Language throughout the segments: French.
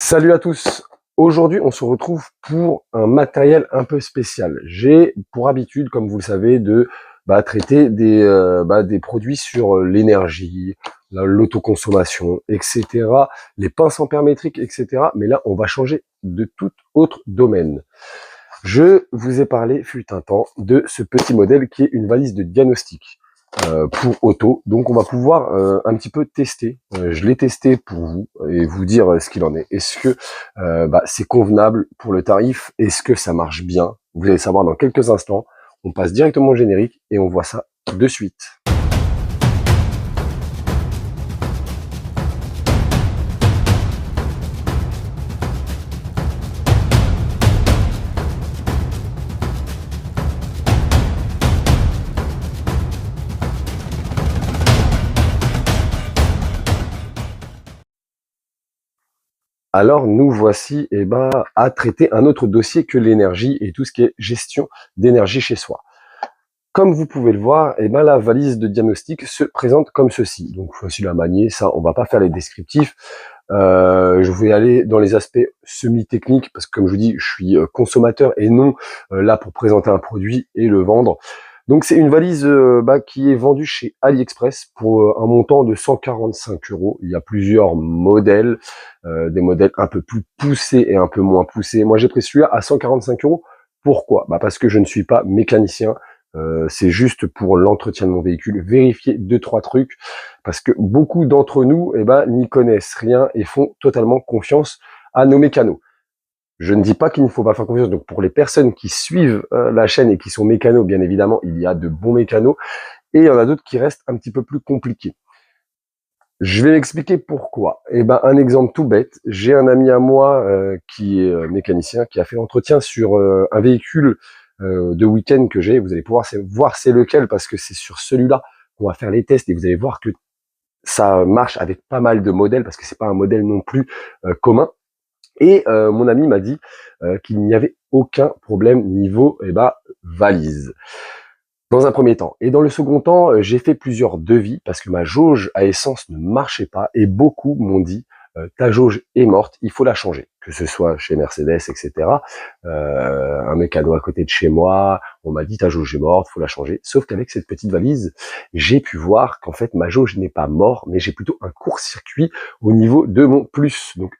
Salut à tous. Aujourd'hui, on se retrouve pour un matériel un peu spécial. J'ai pour habitude, comme vous le savez, de traiter des produits sur l'énergie, l'autoconsommation, etc., les pinces ampères-métriques, etc. Mais là, on va changer de tout autre domaine. Je vous ai parlé, fut un temps, de ce petit modèle qui est une valise de diagnostic pour auto. Donc on va pouvoir un petit peu tester. Je l'ai testé pour vous et vous dire ce qu'il en est. Est-ce que c'est convenable pour le tarif? Est-ce que ça marche bien? Vous allez savoir dans quelques instants. On passe directement au générique et on voit ça de suite. Alors nous voici à traiter un autre dossier que l'énergie et tout ce qui est gestion d'énergie chez soi. Comme vous pouvez le voir, la valise de diagnostic se présente comme ceci. Donc facile à manier, ça on va pas faire les descriptifs. Je vais aller dans les aspects semi-techniques parce que comme je vous dis, je suis consommateur et non là pour présenter un produit et le vendre. Donc c'est une valise qui est vendue chez AliExpress pour un montant de 145 €. Il y a plusieurs modèles, des modèles un peu plus poussés et un peu moins poussés. Moi j'ai pris celui-là à 145 €. Pourquoi? Parce que je ne suis pas mécanicien. C'est juste pour l'entretien de mon véhicule, vérifier 2-3 trucs, parce que beaucoup d'entre nous n'y connaissent rien et font totalement confiance à nos mécanos. Je ne dis pas qu'il ne faut pas faire confiance. Donc pour les personnes qui suivent la chaîne et qui sont mécanos, bien évidemment, il y a de bons mécanos et il y en a d'autres qui restent un petit peu plus compliqués. Je vais expliquer pourquoi. Un exemple tout bête. J'ai un ami à moi qui est mécanicien, qui a fait l'entretien sur un véhicule de week-end que j'ai. Vous allez pouvoir voir c'est lequel parce que c'est sur celui-là qu'on va faire les tests et vous allez voir que ça marche avec pas mal de modèles parce que c'est pas un modèle non plus commun. Et mon ami m'a dit qu'il n'y avait aucun problème niveau valise. Dans un premier temps. Et dans le second temps, j'ai fait plusieurs devis parce que ma jauge à essence ne marchait pas et beaucoup m'ont dit ta jauge est morte, il faut la changer. Que ce soit chez Mercedes, etc. Un mécano à côté de chez moi, on m'a dit ta jauge est morte, faut la changer. Sauf qu'avec cette petite valise, j'ai pu voir qu'en fait ma jauge n'est pas morte, mais j'ai plutôt un court-circuit au niveau de mon plus. Donc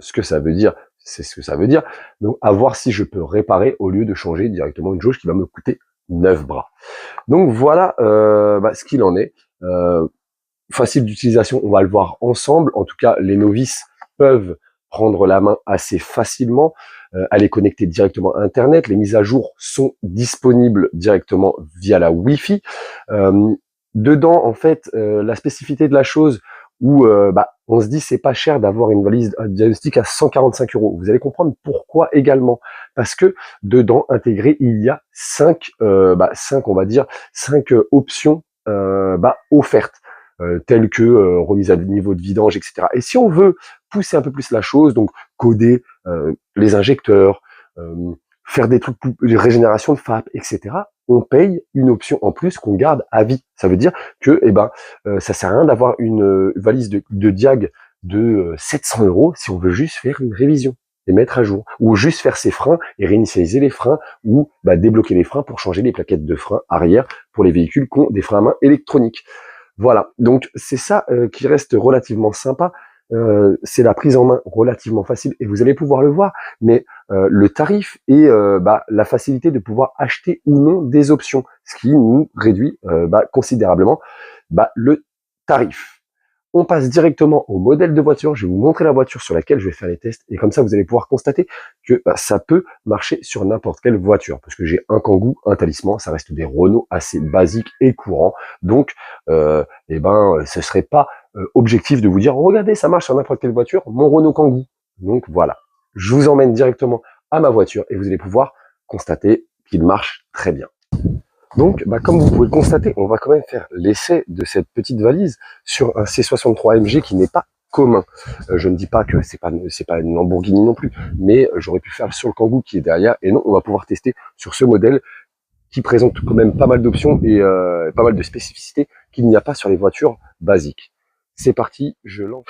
ce que ça veut dire, c'est ce que ça veut dire. Donc à voir si je peux réparer au lieu de changer directement une jauge qui va me coûter 9 bras. Donc voilà ce qu'il en est. Facile d'utilisation, on va le voir ensemble. En tout cas, les novices peuvent prendre la main assez facilement. Elle est connectée directement à Internet. Les mises à jour sont disponibles directement via la Wi-Fi. Dedans, en fait, la spécificité de la chose où on se dit c'est pas cher d'avoir une valise diagnostic à 145 €. Vous allez comprendre pourquoi également. Parce que dedans, intégré, il y a 5 options offertes. Telles que remise à niveau de vidange, etc. Et si on veut pousser un peu plus la chose, donc coder les injecteurs, faire des trucs plus, les régénérations de FAP, etc., on paye une option en plus qu'on garde à vie. Ça veut dire que ça sert à rien d'avoir une valise de diag de 700 € si on veut juste faire une révision et mettre à jour, ou juste faire ses freins et réinitialiser les freins, ou débloquer les freins pour changer les plaquettes de frein arrière pour les véhicules qui ont des freins à main électroniques. Voilà, donc c'est ça qui reste relativement sympa. C'est la prise en main relativement facile et vous allez pouvoir le voir, mais le tarif et la facilité de pouvoir acheter ou non des options, ce qui nous réduit considérablement le tarif. On passe directement au modèle de voiture. Je vais vous montrer la voiture sur laquelle je vais faire les tests et comme ça vous allez pouvoir constater que ça peut marcher sur n'importe quelle voiture parce que j'ai un Kangoo, un Talisman, ça reste des Renault assez basiques et courants. Donc ce serait pas objectif de vous dire regardez ça marche sur n'importe quelle voiture, mon Renault Kangoo. Donc voilà, je vous emmène directement à ma voiture et vous allez pouvoir constater qu'il marche très bien. Donc, comme vous pouvez le constater, on va quand même faire l'essai de cette petite valise sur un C63 MG qui n'est pas commun. Je ne dis pas que c'est pas une Lamborghini non plus, mais j'aurais pu faire sur le Kangoo qui est derrière. Et non, on va pouvoir tester sur ce modèle qui présente quand même pas mal d'options et pas mal de spécificités qu'il n'y a pas sur les voitures basiques. C'est parti, je lance.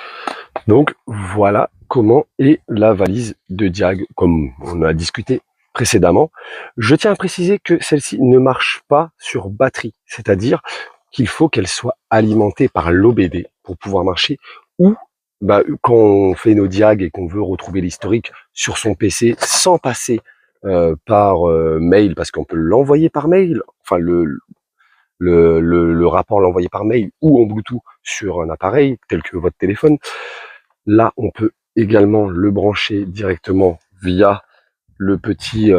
Donc voilà comment est la valise de Diag, comme on a discuté précédemment. Je tiens à préciser que celle-ci ne marche pas sur batterie, c'est-à-dire qu'il faut qu'elle soit alimentée par l'OBD pour pouvoir marcher, ou quand on fait nos Diag et qu'on veut retrouver l'historique sur son PC sans passer par mail, parce qu'on peut l'envoyer par mail, enfin le rapport l'envoyer par mail ou en Bluetooth sur un appareil tel que votre téléphone. Là, on peut également le brancher directement via le petit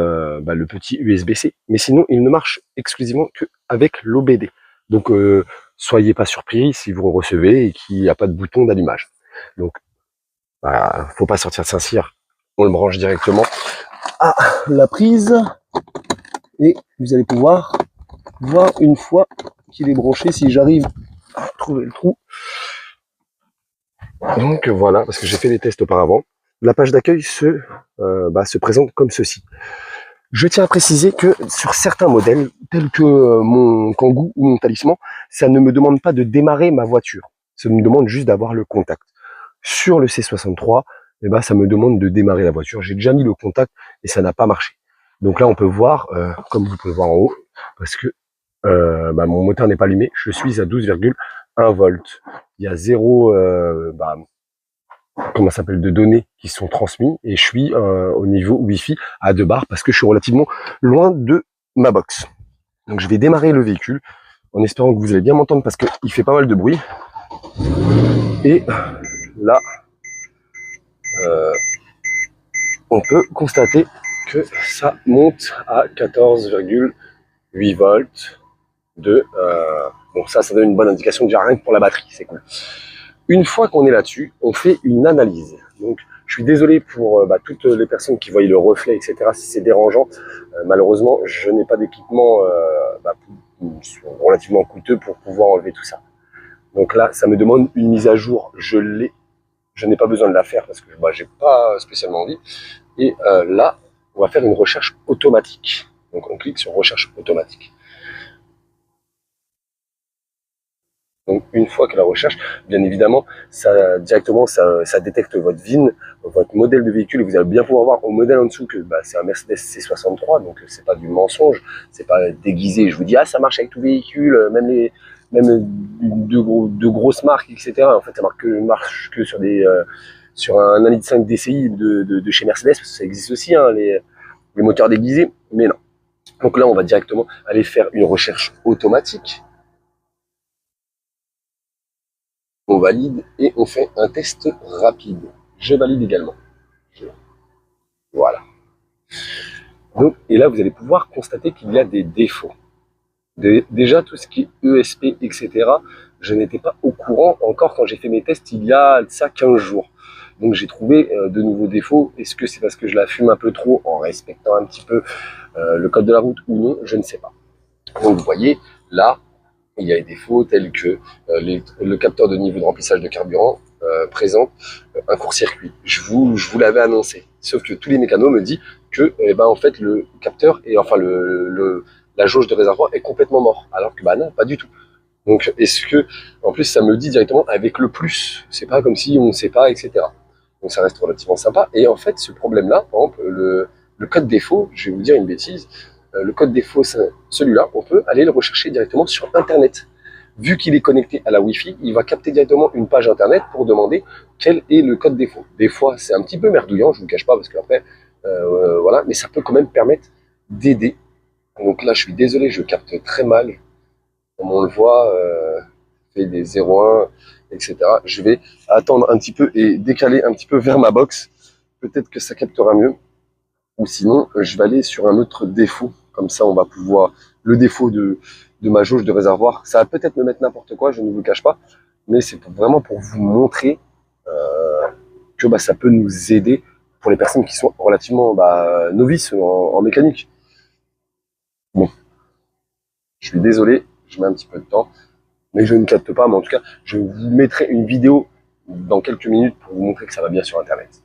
USB-C. Mais sinon, il ne marche exclusivement qu'avec l'OBD. Donc, soyez pas surpris si vous recevez et qu'il n'y a pas de bouton d'allumage. Donc, faut pas sortir de Saint-Cyr. On le branche directement à la prise et vous allez pouvoir voir une fois qu'il est branché, si j'arrive à trouver le trou. Donc voilà, parce que j'ai fait des tests auparavant. La page d'accueil se présente comme ceci. Je tiens à préciser que sur certains modèles, tels que mon Kangoo ou mon Talisman, ça ne me demande pas de démarrer ma voiture. Ça me demande juste d'avoir le contact. Sur le C63, ça me demande de démarrer la voiture. J'ai déjà mis le contact et ça n'a pas marché. Donc là, on peut voir, comme vous pouvez voir en haut, parce que mon moteur n'est pas allumé, je suis à 12,1 volts. Il y a zéro de données qui sont transmises et je suis au niveau Wi-Fi à 2 bars parce que je suis relativement loin de ma box. Donc je vais démarrer le véhicule en espérant que vous allez bien m'entendre parce qu'il fait pas mal de bruit. Et là, on peut constater que ça monte à 14,8 volts bon ça donne une bonne indication déjà rien que pour la batterie, c'est cool. Une fois qu'on est là-dessus, on fait une analyse. Donc, je suis désolé pour toutes les personnes qui voient le reflet, etc. Si c'est dérangeant, malheureusement, je n'ai pas d'équipement relativement coûteux pour pouvoir enlever tout ça. Donc là, ça me demande une mise à jour. Je n'ai pas besoin de la faire parce que j'ai pas spécialement envie. Et là, on va faire une recherche automatique. Donc, on clique sur recherche automatique. Donc une fois que la recherche, bien évidemment, ça détecte votre VIN, votre modèle de véhicule, et vous allez bien pouvoir voir au modèle en dessous que c'est un Mercedes C63, donc c'est pas du mensonge, c'est pas déguisé. Je vous dis ça marche avec tout véhicule, même de grosses marques, etc. En fait, ça marche que sur un 1,5 DCI de chez Mercedes, parce que ça existe aussi, les moteurs déguisés, mais non. Donc là, on va directement aller faire une recherche automatique. On valide et on fait un test rapide. Je valide également. Voilà. Donc, et là, vous allez pouvoir constater qu'il y a des défauts. Déjà, tout ce qui est ESP, etc., je n'étais pas au courant encore quand j'ai fait mes tests il y a ça 15 jours. Donc j'ai trouvé de nouveaux défauts. Est-ce que c'est parce que je la fume un peu trop en respectant un petit peu le code de la route ou non? Je ne sais pas. Donc vous voyez, là, il y a des défauts tels que le capteur de niveau de remplissage de carburant présente un court-circuit. Je vous l'avais annoncé. Sauf que tous les mécanos me disent que en fait le capteur et enfin la jauge de réservoir est complètement mort. Alors que non, pas du tout. Donc est-ce que en plus ça me dit directement avec le plus, c'est pas comme si on ne sait pas, etc. Donc ça reste relativement sympa. Et en fait ce problème-là, par exemple, le code défaut, je vais vous dire une bêtise, le code défaut, celui-là, on peut aller le rechercher directement sur Internet. Vu qu'il est connecté à la Wi-Fi, il va capter directement une page Internet pour demander quel est le code défaut. Des fois, c'est un petit peu merdouillant, je ne vous cache pas, parce qu'après, voilà, mais ça peut quand même permettre d'aider. Donc là, je suis désolé, je capte très mal. Comme on le voit, fait des 0,1, etc. Je vais attendre un petit peu et décaler un petit peu vers ma box. Peut-être que ça captera mieux. Ou sinon, je vais aller sur un autre défaut. Comme ça, on va pouvoir... Le défaut de ma jauge de réservoir, ça va peut-être me mettre n'importe quoi, je ne vous le cache pas. Mais c'est vraiment pour vous montrer que ça peut nous aider pour les personnes qui sont relativement novices en mécanique. Bon, je suis désolé, je mets un petit peu de temps, mais je ne capte pas. Mais en tout cas, je vous mettrai une vidéo dans quelques minutes pour vous montrer que ça va bien sur Internet.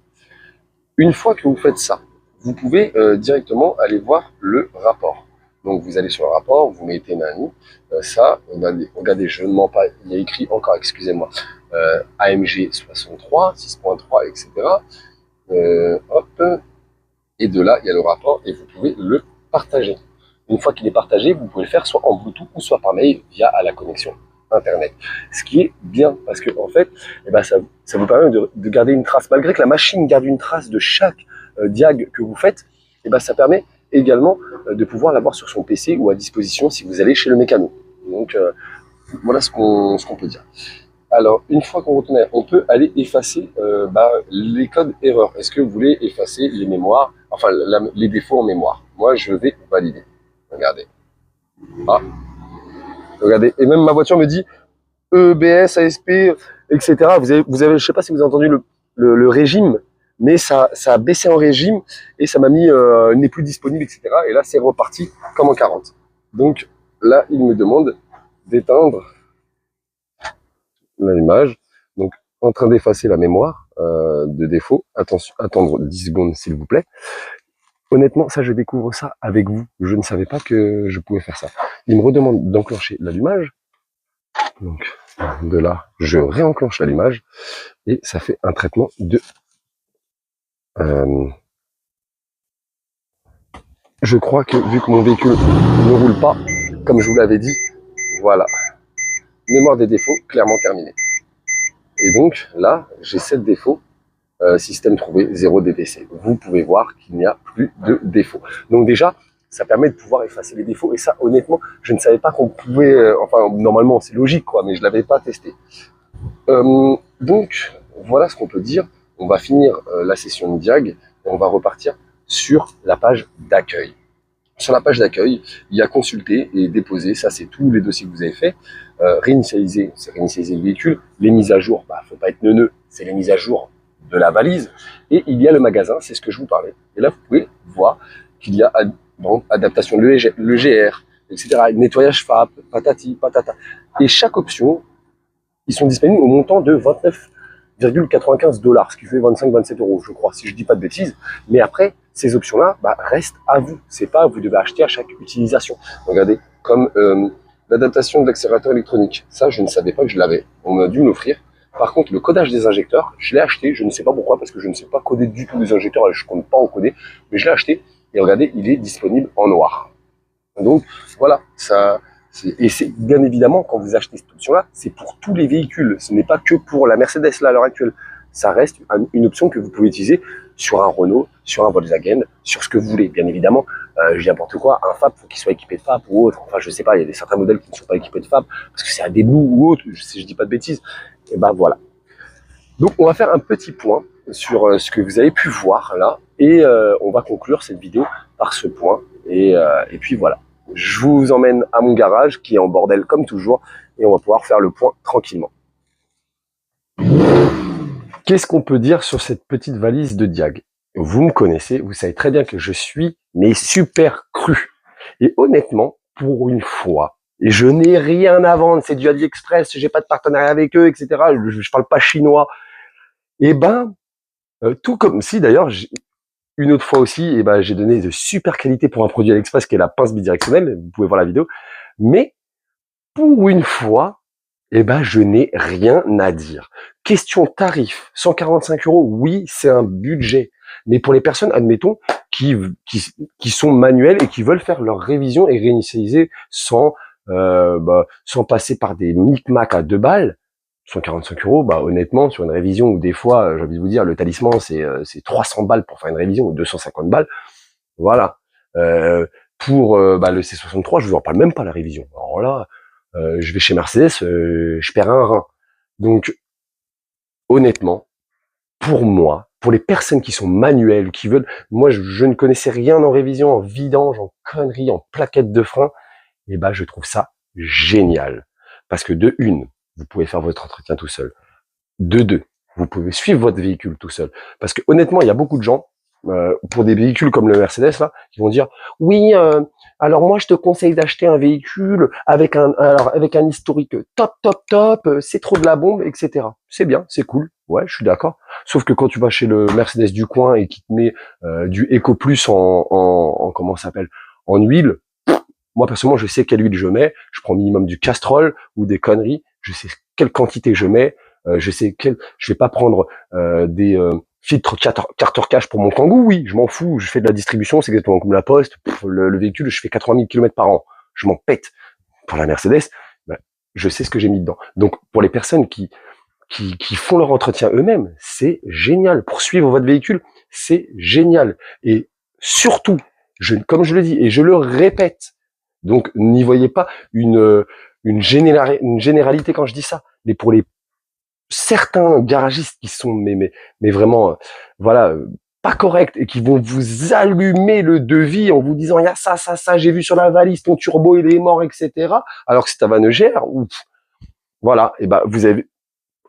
Une fois que vous faites ça, vous pouvez directement aller voir le rapport. Donc vous allez sur le rapport, vous mettez Nani, ça, regardez, je ne mens pas, il y a écrit encore, excusez-moi, AMG 63, 6.3, etc. Hop. Et de là, il y a le rapport et vous pouvez le partager. Une fois qu'il est partagé, vous pouvez le faire soit en Bluetooth ou soit par mail via la connexion Internet. Ce qui est bien parce que en fait, eh ben, ça vous permet de garder une trace. Malgré que la machine garde une trace de chaque diag que vous faites, eh ben, ça permet également de pouvoir l'avoir sur son PC ou à disposition si vous allez chez le mécano. Donc voilà ce qu'on peut dire. Alors, une fois qu'on retourne, on peut aller effacer les codes erreurs. Est-ce que vous voulez effacer les mémoires, enfin les défauts en mémoire? Moi, je vais valider. Regardez. Ah, regardez. Et même ma voiture me dit EBS, ASP, etc. Vous avez, je sais pas si vous avez entendu le régime, mais ça a baissé en régime et ça m'a mis n'est plus disponible, etc. Et là, c'est reparti comme en 40. Donc là, il me demande d'éteindre l'image. Donc, en train d'effacer la mémoire de défaut. Attention, attendre 10 secondes, s'il vous plaît. Honnêtement, ça, je découvre ça avec vous. Je ne savais pas que je pouvais faire ça. Il me redemande d'enclencher l'allumage. Donc, de là, je réenclenche l'allumage et ça fait un traitement de... je crois que, vu que mon véhicule ne roule pas, comme je vous l'avais dit, voilà. Mémoire des défauts, clairement terminée. Et donc, là, j'ai 7 défauts. Système trouvé, 0 DPC. Vous pouvez voir qu'il n'y a plus de défauts. Donc déjà, ça permet de pouvoir effacer les défauts. Et ça, honnêtement, je ne savais pas qu'on pouvait... enfin, normalement, c'est logique, quoi, mais je ne l'avais pas testé. Donc, voilà ce qu'on peut dire. On va finir la session de diag et on va repartir sur la page d'accueil. Sur la page d'accueil, il y a consulter et déposer. Ça, c'est tous les dossiers que vous avez faits. Réinitialiser, c'est réinitialiser le véhicule. Les mises à jour, faut pas être neuneux, c'est les mises à jour de la valise. Et il y a le magasin, c'est ce que je vous parlais. Et là, vous pouvez voir qu'il y a adaptation de l'EGR, etc. Nettoyage FAP, patati, patata. Et chaque option, ils sont disponibles au montant de 29,95 $, ce qui fait 25-27 €, je crois, si je dis pas de bêtises. Mais après, ces options-là restent à vous. C'est pas vous devez acheter à chaque utilisation. Regardez, comme l'adaptation de l'accélérateur électronique. Ça, je ne savais pas que je l'avais. On m'a dû me l'offrir. Par contre, le codage des injecteurs, je l'ai acheté. Je ne sais pas pourquoi, parce que je ne sais pas coder du tout les injecteurs et je ne compte pas en coder. Mais je l'ai acheté. Et regardez, il est disponible en noir. Donc, voilà, ça... Et c'est bien évidemment, quand vous achetez cette option-là, c'est pour tous les véhicules. Ce n'est pas que pour la Mercedes là à l'heure actuelle. Ça reste une option que vous pouvez utiliser sur un Renault, sur un Volkswagen, sur ce que vous voulez. Bien évidemment, je dis n'importe quoi, un FAB, faut qu'il soit équipé de FAB ou autre. Enfin, je sais pas, il y a certains modèles qui ne sont pas équipés de FAB parce que c'est à des Blue ou autre, si je dis pas de bêtises. Et ben voilà. Donc, on va faire un petit point sur ce que vous avez pu voir là et on va conclure cette vidéo par ce point. Et puis voilà. Je vous emmène à mon garage qui est en bordel comme toujours et on va pouvoir faire le point tranquillement. Qu'est-ce qu'on peut dire sur cette petite valise de diag? Vous me connaissez, vous savez très bien que je suis mais super cru. Et honnêtement, pour une fois, et je n'ai rien à vendre, c'est du AliExpress, j'ai pas de partenariat avec eux, etc. Je parle pas chinois. Et tout comme si d'ailleurs, une autre fois aussi, j'ai donné de super qualité pour un produit AliExpress qui est la pince bidirectionnelle. Vous pouvez voir la vidéo. Mais pour une fois, je n'ai rien à dire. Question tarif, 145 €. Oui, c'est un budget. Mais pour les personnes, admettons, qui sont manuelles et qui veulent faire leur révision et réinitialiser sans passer par des micmacs à 2 balles, 145 €, honnêtement, sur une révision où des fois, j'ai envie de vous dire, le talisman, c'est 300 balles pour faire une révision ou 250 balles. Voilà. Pour le C63, je vous en parle même pas la révision. Alors là, je vais chez Mercedes, je perds un rein. Donc, honnêtement, pour moi, pour les personnes qui sont manuelles, qui veulent, moi, je ne connaissais rien en révision, en vidange, en conneries, en plaquettes de frein, je trouve ça génial. Parce que de une, vous pouvez faire votre entretien tout seul. De deux, vous pouvez suivre votre véhicule tout seul. Parce que honnêtement, il y a beaucoup de gens, pour des véhicules comme le Mercedes, là, qui vont dire, oui, alors moi je te conseille d'acheter un véhicule avec un historique top, c'est trop de la bombe, etc. C'est bien, c'est cool, ouais, je suis d'accord. Sauf que quand tu vas chez le Mercedes du coin et qui te met du Eco Plus en comment ça s'appelle, en huile, moi personnellement je sais quelle huile je mets, je prends minimum du Castrol ou des conneries, je sais quelle quantité je mets. je sais je vais pas prendre des filtres carte cash pour mon Kangoo, oui, je m'en fous, je fais de la distribution, c'est exactement comme la Poste, le véhicule, je fais 80 000 km par an, je m'en pète. Pour la Mercedes, ben, je sais ce que j'ai mis dedans. Donc pour les personnes qui font leur entretien eux-mêmes, c'est génial. Pour suivre votre véhicule, c'est génial. Et surtout, comme je le dis et je le répète, donc n'y voyez pas une généralité quand je dis ça, mais pour les certains garagistes qui sont mais vraiment voilà pas corrects et qui vont vous allumer le devis en vous disant il y a ça j'ai vu sur la valise ton turbo il est mort, etc., alors que c'est ta vanegère ou voilà, et ben vous avez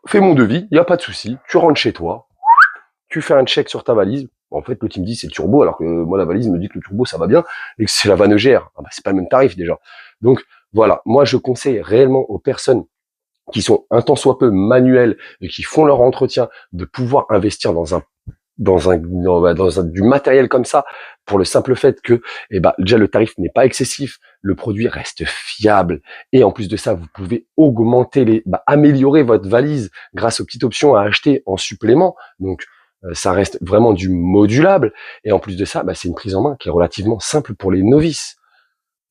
fait mon devis, il y a pas de souci, tu rentres chez toi, tu fais un check sur ta valise. En fait, l'autre il me dit c'est le turbo, alors que moi la valise me dit que le turbo ça va bien et que c'est la vanegère. Ah bah, c'est pas le même tarif déjà. Donc voilà, moi je conseille réellement aux personnes qui sont un tant soit peu manuels et qui font leur entretien de pouvoir investir dans du matériel comme ça, pour le simple fait que déjà le tarif n'est pas excessif, le produit reste fiable et en plus de ça vous pouvez augmenter améliorer votre valise grâce aux petites options à acheter en supplément. Donc ça reste vraiment du modulable et en plus de ça c'est une prise en main qui est relativement simple pour les novices.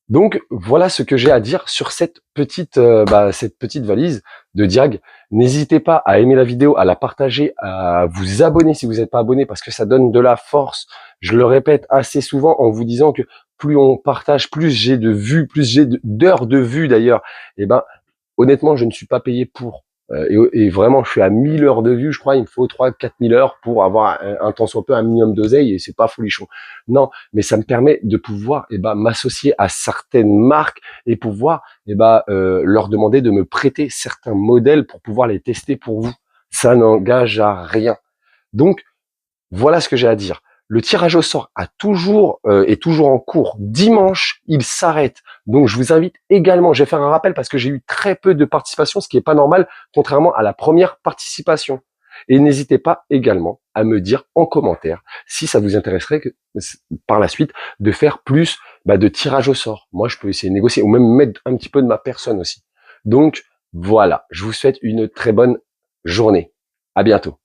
Donc voilà ce que j'ai à dire sur cette petite valise de Diag. N'hésitez pas à aimer la vidéo, à la partager, à vous abonner si vous n'êtes pas abonné parce que ça donne de la force. Je le répète assez souvent en vous disant que plus on partage, plus j'ai de vues, plus j'ai d'heures de vues d'ailleurs. Et honnêtement, je ne suis pas payé pour. Et vraiment, je suis à 1000 heures de vue, je crois, il me faut 3-4 000 heures pour avoir un tant soit peu un minimum d'oseille, et c'est pas folichon. Non, mais ça me permet de pouvoir m'associer à certaines marques et pouvoir leur demander de me prêter certains modèles pour pouvoir les tester pour vous. Ça n'engage à rien. Donc, voilà ce que j'ai à dire. Le tirage au sort est toujours en cours. Dimanche, il s'arrête. Donc, je vous invite également, je vais faire un rappel parce que j'ai eu très peu de participation, ce qui est pas normal, contrairement à la première participation. Et n'hésitez pas également à me dire en commentaire si ça vous intéresserait par la suite de faire plus de tirage au sort. Moi, je peux essayer de négocier ou même mettre un petit peu de ma personne aussi. Donc, voilà. Je vous souhaite une très bonne journée. À bientôt.